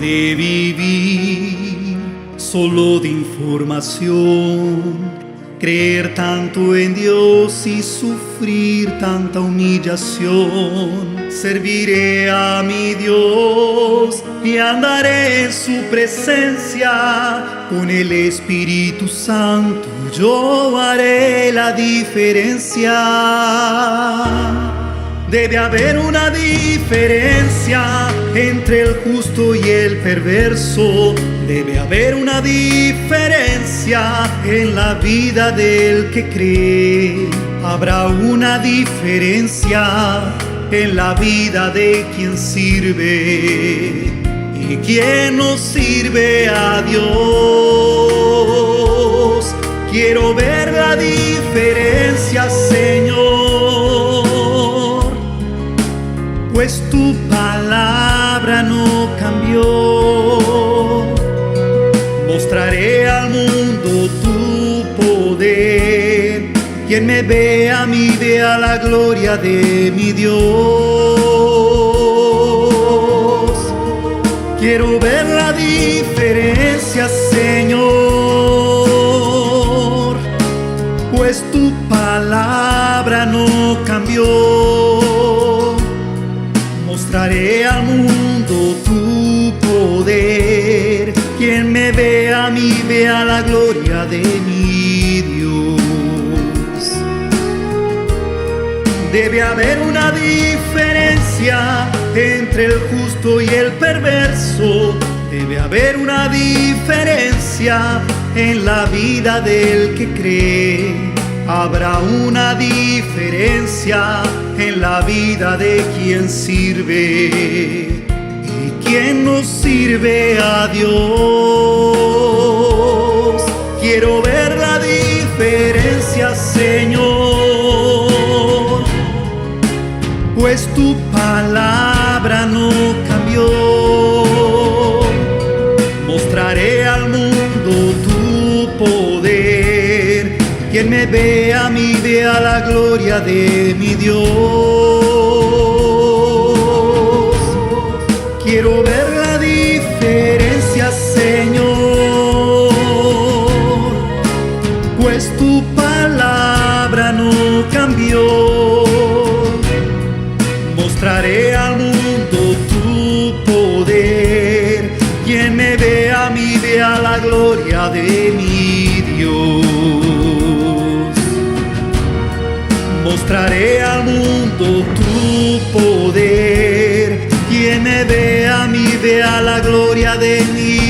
de vivir solo de información, creer tanto en Dios y sufrir tanta humillación. Serviré a mi Dios y andaré en su presencia. Con el Espíritu Santo yo haré la diferencia. Debe haber una diferencia entre el justo y el perverso. Debe haber una diferencia en la vida del que cree. Habrá una diferencia en la vida de quien sirve y quien no sirve a Dios. Quiero ver la diferencia, Señor, pues tu palabra no cambió. Mostraré al mundo tu poder. Quien me ve a mí, vea la gloria de mi Dios. Quiero ver la diferencia, Señor, pues tu palabra no cambió. Mostraré al mundo tu poder. Quien me ve a mí, vea la gloria de mi Dios. Debe haber una diferencia entre el justo y el perverso. Debe haber una diferencia en la vida del que cree. Habrá una diferencia en la vida de quien sirve y quien no sirve a Dios. Quiero ver la diferencia, Señor, pues tu palabra no cambió. Mostraré al mundo tu poder. Quien me ve a mí, vea la gloria de mi Dios. Quiero ver la diferencia, Señor, pues tu palabra no cambió. Mostraré al mundo tu poder. Quien me ve a mí, vea la gloria de mi Dios. Mostraré al mundo tu poder. Quien me ve a mí, vea la gloria de mi Dios.